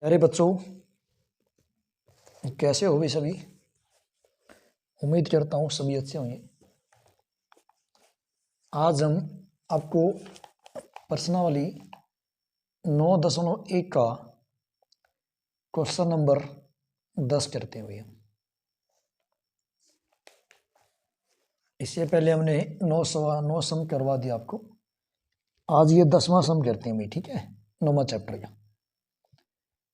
अरे बच्चों, कैसे हो भी सभी। उम्मीद करता हूँ सभी अच्छे होंगे। आज हम आपको प्रश्नावली 9.1 का क्वेश्चन नंबर 10 करते हुए, इससे पहले हमने 9 सम करवा दिया आपको। आज ये 10वां सम करते हैं भाई, ठीक है, 9वां चैप्टर का।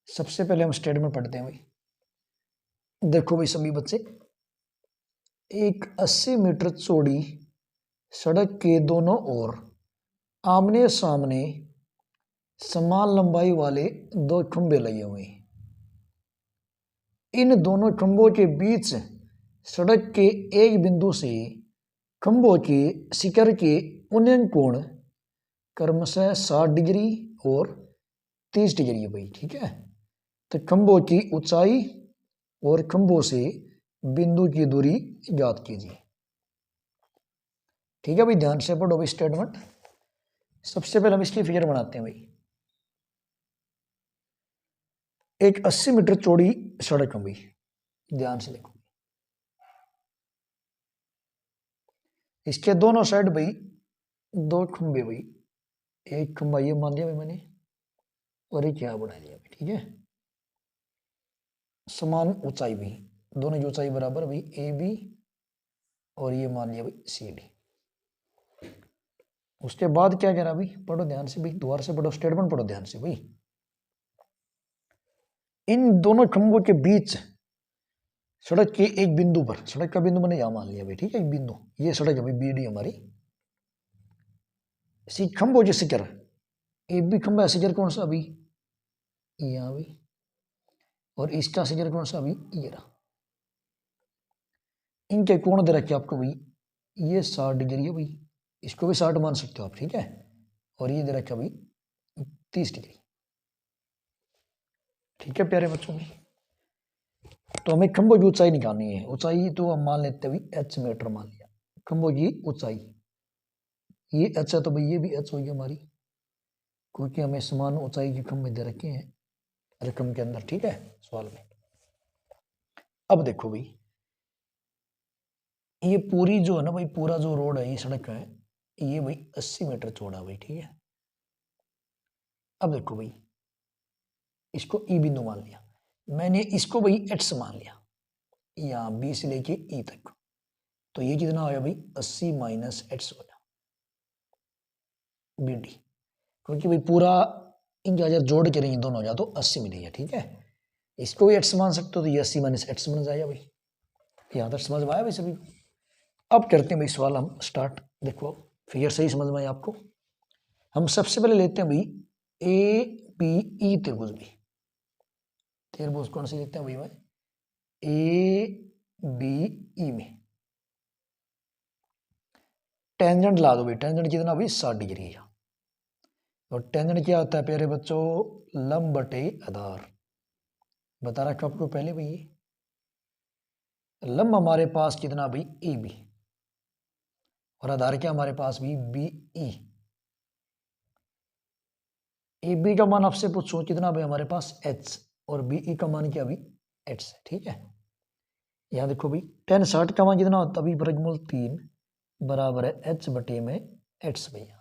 सबसे पहले हम स्टेटमेंट पढ़ते हैं भाई। देखो भाई सभी बच्चे, एक 80 मीटर चौड़ी सड़क के दोनों ओर आमने सामने समान लंबाई वाले दो खंभे लगे हुए हैं। इन दोनों खंभों के बीच सड़क के एक बिंदु से खंभों के शिखर के उन्नयन कोण क्रमशः 60 डिग्री और 30 डिग्री है भाई, ठीक है। तो खंभों की ऊंचाई और खंभों से बिंदु की दूरी ज्ञात कीजिए। ठीक है भाई, ध्यान से पढ़ो भाई स्टेटमेंट। सबसे पहले हम इसकी फिगर बनाते हैं भाई। एक 80 मीटर चौड़ी सड़क है भाई, ध्यान से देखो। इसके दोनों साइड भाई दो खंभे भाई, एक खंभा ये मान लिया भाई मैंने, और एक यहाँ बना लिया भाई, ठीक है। समान ऊंचाई भी, दोनों की ऊंचाई बराबर भाई ए बी, और ये मान लिया भाई सी डी। उसके बाद क्या करा भाई, पढ़ो ध्यान से भाई, दोबारा से पढ़ो स्टेटमेंट, पढ़ो ध्यान से भाई। इन दोनों खंभों के बीच सड़क के एक बिंदु पर, सड़क का बिंदु मैंने यहां मान लिया भाई, ठीक है, एक बिंदु, ये सड़क है भाई बी डी हमारी। सी खंभों के शिखर, एक भी खंभा शिखर कौन सा अभी, यहां भी, और इसका शिखर कौन सा अभी, ये रहा। इनके कोण दे रखे आपको भाई, ये 60 डिग्री है भाई, इसको भी 60 मान सकते हो आप, ठीक है। और ये दे रखा भाई 30 डिग्री, ठीक है प्यारे बच्चों की। तो हमें खंभों की ऊंचाई निकालनी है। ऊंचाई तो हम मान लेते हैं भाई h मीटर मान लिया, खंभों की ऊंचाई ये h है, तो भाई ये भी h होगी हमारी, क्योंकि हमें समान ऊंचाई के खंभे दे रखे हैं रकम के अंदर, ठीक है, सवाल में। अब देखो भाई, ये पूरी जो है ना भाई, पूरा जो रोड है, ये सड़क है, ये भाई 80 मीटर चौड़ा भाई, ठीक है। अब देखो भाई, इसको ई बिंदु मान लिया मैंने, इसको भाई एच मान लिया, यहाँ बी से लेके ई तक। तो ये कितना हो गया भाई, 80 माइनस एच हो गया बी डी, क्योंकि भाई पूरा इनके अगर जोड़ के रही दोनों हो जाए तो 80 मिलेगा, ठीक है। इसको भी एच मान सकते हो, तो ये 80 माइनस एच बन जाएगा भाई। यहाँ तक समझ में आया भाई सभी। अब करते हैं भाई सवाल हम स्टार्ट। देखो फिगर सही समझ में आया आपको। हम सबसे पहले लेते हैं भाई ए बी ई त्रिभुज भी। त्रिभुज कौन से लेते हैं भाई, ए बी ई में टेंजेंट ला दो भाई। टेंजेंट कितना भाई, 60 डिग्री है। और टेंजेंट क्या होता है प्यारे बच्चों, लंब बटे आधार। बता रखा आपको पहले भाई। लंब हमारे पास कितना भाई, ए बी, और आधार क्या हमारे पास भी बी ई। ए बी का मान आपसे पूछो कितना भाई, हमारे पास एच, और बी ई का मान क्या भाई, एच है, ठीक है। यहाँ देखो भाई, टेन 60 का मान कितना होता है, वर्गमूल 3 बराबर है एच बटे में एट्स भैया।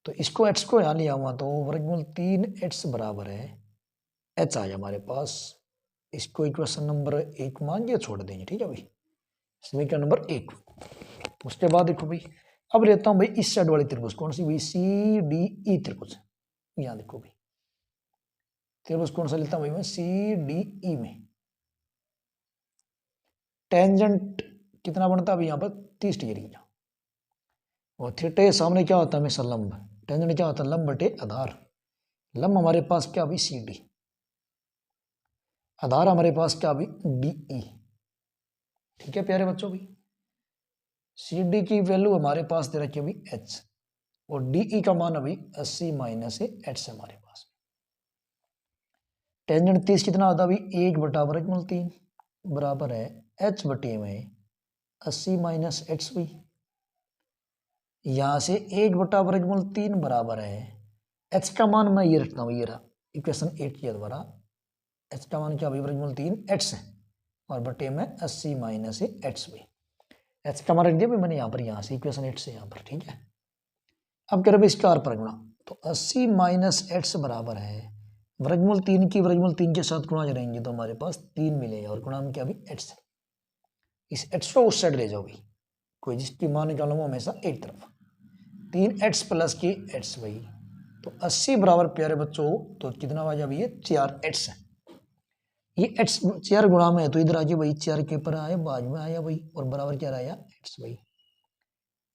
तो इसको एच को यहाँ लिया हुआ, तो वर्गमूल 3 एट्स बराबर है एच आया हमारे पास। इसको इक्वेशन नंबर 1 मान के छोड़ देंगे, ठीक है भाई, समीकरण नंबर 1। उसके बाद देखो भाई, अब लेता हूं भाई इस साइड वाली त्रिभुज, कौन सी भाई, सी डी ई त्रिभुज। यहाँ देखो भाई, त्रिभुज कौन सा लेता हूं भाई मैं, सी डी ई में टेंजेंट कितना बनता है भाई यहाँ पर, 30 डिग्री का। और थीटा के सामने क्या होता है हमेशा, लंब। टेंजेंट क्या होता है, लंब बटे आधार। लंब हमारे पास क्या भी, सी डी, आधार हमारे पास क्या भी, डी ई, ठीक है प्यारे बच्चों भी। सी डी की वैल्यू हमारे पास दे रखी है अभी एच, और डी ई का मान अभी 80 माइनस एच से हमारे पास। टेंजेंट 30 कितना होता है अभी, 1/√3 बराबर है एच बटे में 80 माइनस एच भी। यहां से 1/√3 बराबर है एच का मान मैं ये रखता हूँ, ये रहा इक्वेशन 8 के द्वारा एच का मान क्या भाई वर्गमूल 3 एच है और बटे में 80 माइनस एच भाई। एच का मान रख दिया भाई मैंने यहाँ से इक्वेशन 8 से यहाँ पर, ठीक है। अब कह रहे भाई इसका पर गुणा, तो 80 माइनस एच बराबर है वर्गमूल 3 की वर्गमूल 3 के साथ गुणा करेंगे तो हमारे पास 3 मिलेगा और गुणा में क्या भी एच से, इस एच को उस साइड ले जाओ भाई, कोई जिसकी मान निकालो वो हमेशा एक तरफ, 3 एच प्लस की एच भाई, तो 80 बराबर प्यारे बच्चों तो कितना आ जाए भैया 4 एच है। ये एच 4 गुणा में है तो इधर आ जाए भाई 4 के ऊपर आया बाद में आया भाई और बराबर क्या आया एच भाई,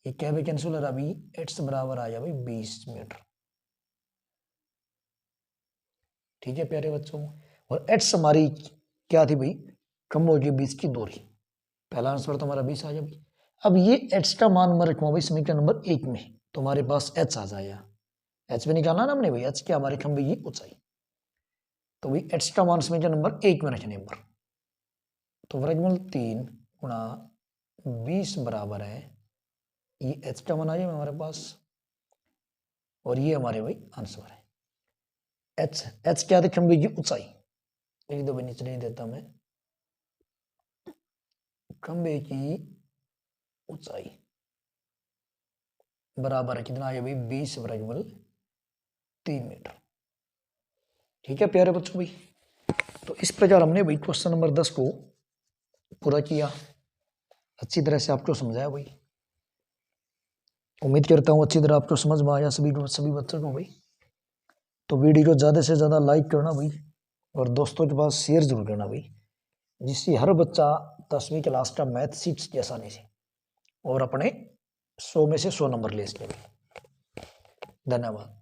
ये क्या भाई कैंसिल हो रहा भाई, एच बराबर आया भाई 20 मीटर, ठीक है प्यारे बच्चों। और एच हमारी क्या थी भाई, कम हो गई 20 की दूरी, पहला आंसर तो हमारा 20 आ जाए भाई। अब ये एच का मान मैं रखूंगा भाई समीकरण नंबर 1 में, तो हमारे पास एच आ जाएगा, एच में निकालना ना हमने भाई, एच क्या हमारे खंभे की ऊंचाई, तो भाई एच का मान समीकरण नंबर 1 में रखने पर, तो वर्गमूल 3 गुणा 20 बराबर है, ये एच का मान आ जाए हमारे पास और ये हमारे भाई आंसर है। एच एच क्या थे खंभे की ऊंचाई, एक दो भाई नीचे नहीं देता मैं, खंभे की ऊंचाई बराबर है कितना आया भाई 20 वर्गमूल 3 मीटर, ठीक है प्यारे बच्चों भाई। तो इस प्रकार हमने भाई क्वेश्चन नंबर 10 को पूरा किया, अच्छी तरह से आपको समझाया भाई, उम्मीद करता हूँ अच्छी तरह आपको समझ में आया सभी बच्चों को भाई। तो वीडियो को ज़्यादा से ज़्यादा लाइक करना भाई और दोस्तों के पास शेयर जरूर करना भाई, जिससे हर बच्चा 10वीं क्लास का मैथ सीख सके आसानी से और अपने 100 में से 100 नंबर ले सके। धन्यवाद।